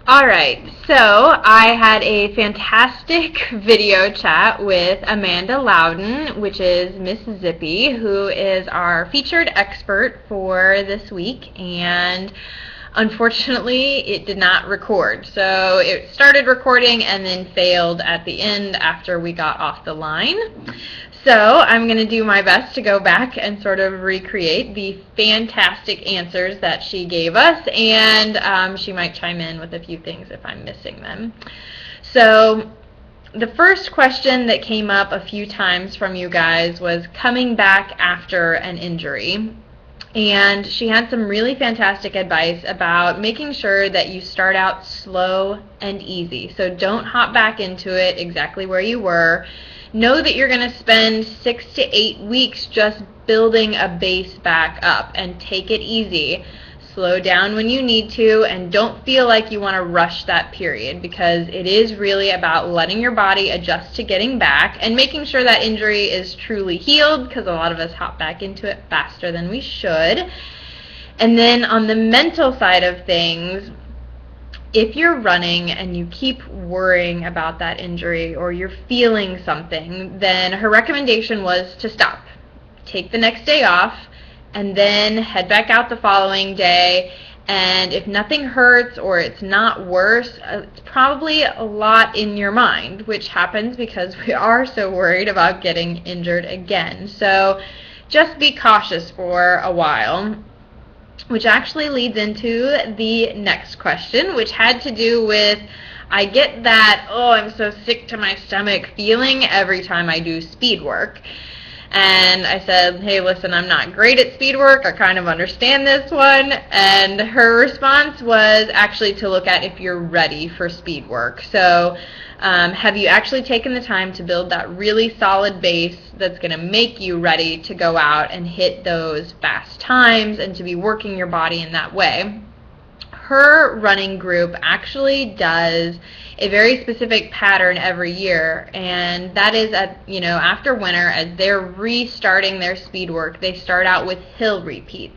All right, so I had a fantastic video chat with Amanda Loudin, which is MissZippy, who is our featured expert for this week, and unfortunately it did not record. So it started recording and then failed at the end after we got off the line. So I'm going to do my best to go back and sort of recreate the fantastic answers that she gave us, and she might chime in with a few things if I'm missing them. So the first question that came up a few times from you guys was coming back after an injury. And she had some really fantastic advice about making sure that you start out slow and easy. So don't hop back into it exactly where you were. Know that you're going to spend 6 to 8 weeks just building a base back up, and take it easy. Slow down when you need to, and don't feel like you want to rush that period, because it is really about letting your body adjust to getting back and making sure that injury is truly healed, because a lot of us hop back into it faster than we should. And then on the mental side of things, if you're running and you keep worrying about that injury or you're feeling something, then her recommendation was to stop. Take the next day off and then head back out the following day. And if nothing hurts or it's not worse, it's probably a lot in your mind, which happens because we are so worried about getting injured again. So just be cautious for a while. Which actually leads into the next question, which had to do with, I get that, oh, I'm so sick to my stomach feeling every time I do speed work. And I said, hey, listen, I'm not great at speed work. I kind of understand this one. And her response was actually to look at if you're ready for speed work. So have you actually taken the time to build that really solid base that's going to make you ready to go out and hit those fast times and to be working your body in that way? Her running group actually does a very specific pattern every year, and that is after winter, as they're restarting their speed work, they start out with hill repeats.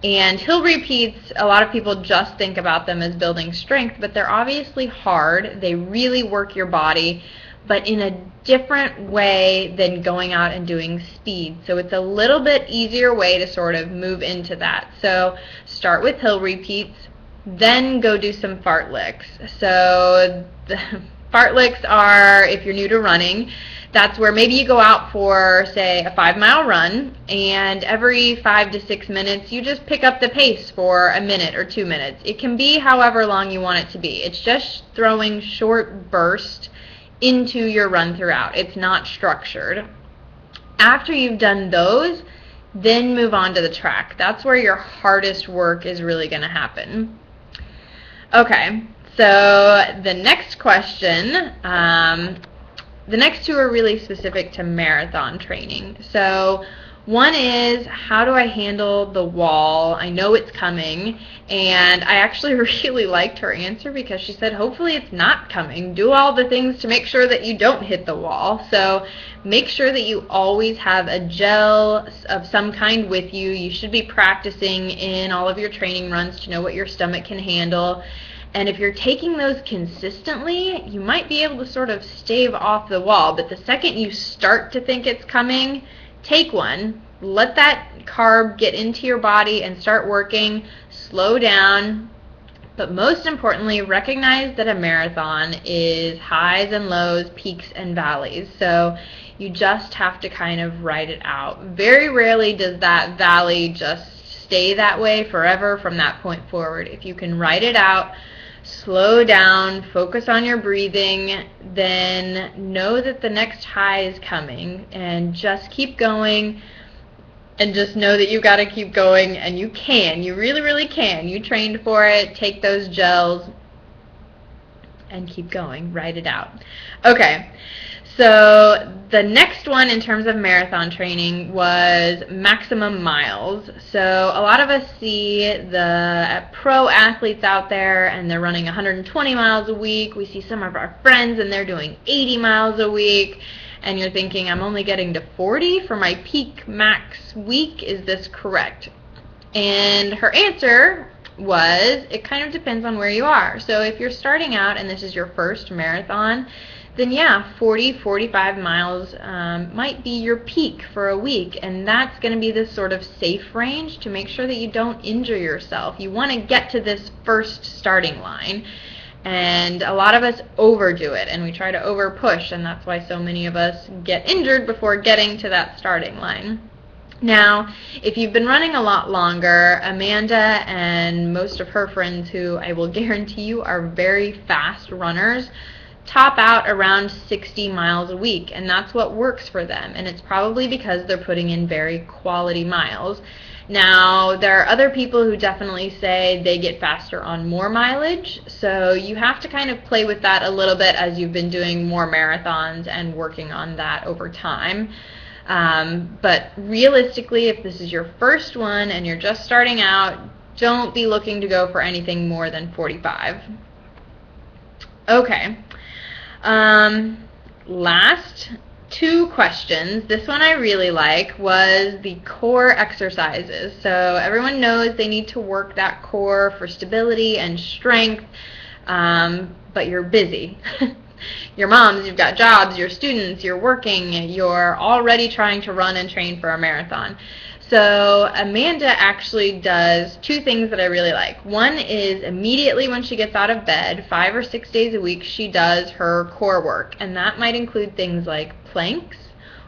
And hill repeats, a lot of people just think about them as building strength, but they're obviously hard. They really work your body, but in a different way than going out and doing speed. So it's a little bit easier way to sort of move into that. So start with hill repeats, then go do some fartlicks. So the fartlicks are, if you're new to running, that's where maybe you go out for, say, a 5-mile run, and every 5 to 6 minutes you just pick up the pace for a minute or 2 minutes. It can be however long you want it to be. It's just throwing short bursts into your run throughout. It's not structured. After you've done those, then move on to the track. That's where your hardest work is really going to happen. Okay, so the next question, the next two are really specific to marathon training. So one is, how do I handle the wall? I know it's coming, and I actually really liked her answer because she said, hopefully it's not coming. Do all the things to make sure that you don't hit the wall. So make sure that you always have a gel of some kind with you. You should be practicing in all of your training runs to know what your stomach can handle. And if you're taking those consistently, you might be able to sort of stave off the wall. But the second you start to think it's coming, take one. Let that carb get into your body and start working. Slow down. But most importantly, recognize that a marathon is highs and lows, peaks and valleys. So you just have to kind of write it out. Very rarely does that valley just stay that way forever from that point forward. If you can write it out, slow down, focus on your breathing, then know that the next high is coming, and just keep going, and just know that you've got to keep going, and you can. You really, really can. You trained for it. Take those gels and keep going. Write it out. Okay. So the next one in terms of marathon training was maximum miles. So a lot of us see the pro athletes out there and they're running 120 miles a week. We see some of our friends and they're doing 80 miles a week. And you're thinking, I'm only getting to 40 for my peak max week. Is this correct? And her answer was it kind of depends on where you are. So if you're starting out and this is your first marathon, then yeah, 45 miles might be your peak for a week, and that's going to be this sort of safe range to make sure that you don't injure yourself. You want to get to this first starting line, and a lot of us overdo it, and we try to over push, and that's why so many of us get injured before getting to that starting line. Now, if you've been running a lot longer, Amanda and most of her friends, who I will guarantee you are very fast runners, top out around 60 miles a week, and that's what works for them, and it's probably because they're putting in very quality miles. Now, there are other people who definitely say they get faster on more mileage, so you have to kind of play with that a little bit as you've been doing more marathons and working on that over time. But realistically, if this is your first one and you're just starting out, don't be looking to go for anything more than 45. Okay. Last two questions. This one I really like was the core exercises. So everyone knows they need to work that core for stability and strength, but you're busy. Your moms, you've got jobs, you're students, you're working, you're already trying to run and train for a marathon. So Amanda actually does two things that I really like. One is immediately when she gets out of bed, 5 or 6 days a week, she does her core work. And that might include things like planks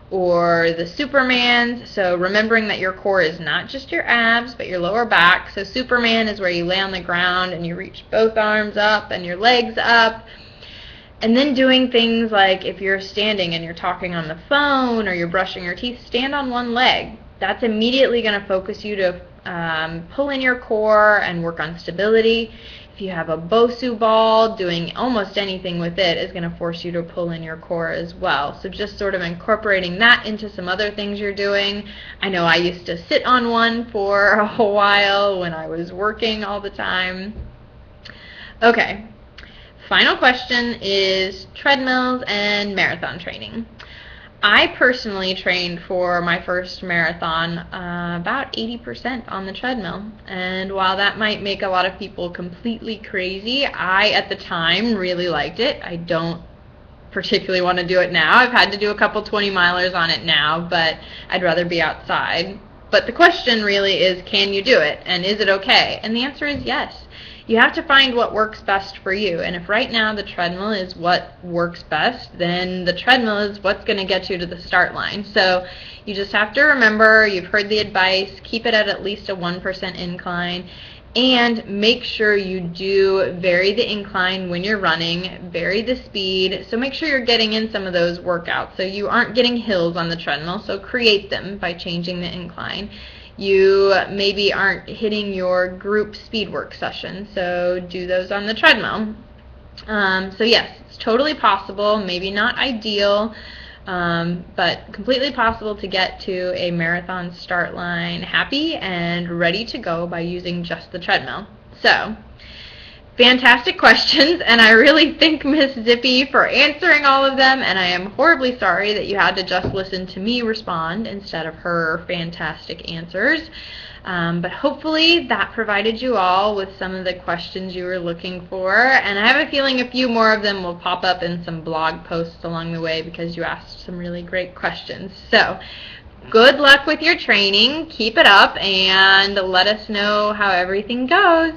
or the Supermans. So remembering that your core is not just your abs, but your lower back. So Superman is where you lay on the ground and you reach both arms up and your legs up. And then doing things like if you're standing and you're talking on the phone or you're brushing your teeth, stand on one leg. That's immediately going to focus you to pull in your core and work on stability. If you have a Bosu ball, doing almost anything with it is going to force you to pull in your core as well. So just sort of incorporating that into some other things you're doing. I know I used to sit on one for a while when I was working all the time. Okay, final question is treadmills and marathon training. I personally trained for my first marathon about 80% on the treadmill, and while that might make a lot of people completely crazy, I at the time really liked it. I don't particularly want to do it now. I've had to do a couple 20-milers on it now, but I'd rather be outside. But the question really is, can you do it, and is it okay? And the answer is yes. You have to find what works best for you, and if right now the treadmill is what works best, then the treadmill is what's going to get you to the start line. So you just have to remember, you've heard the advice, keep it at least a 1% incline, and make sure you do vary the incline when you're running, vary the speed, so make sure you're getting in some of those workouts. So you aren't getting hills on the treadmill, so create them by changing the incline. You maybe aren't hitting your group speed work session, so do those on the treadmill. So yes, it's totally possible, maybe not ideal, but completely possible to get to a marathon start line happy and ready to go by using just the treadmill. So, fantastic questions, and I really thank MissZippy for answering all of them, and I am horribly sorry that you had to just listen to me respond instead of her fantastic answers. But hopefully that provided you all with some of the questions you were looking for, and I have a feeling a few more of them will pop up in some blog posts along the way because you asked some really great questions. So, good luck with your training, keep it up, and let us know how everything goes.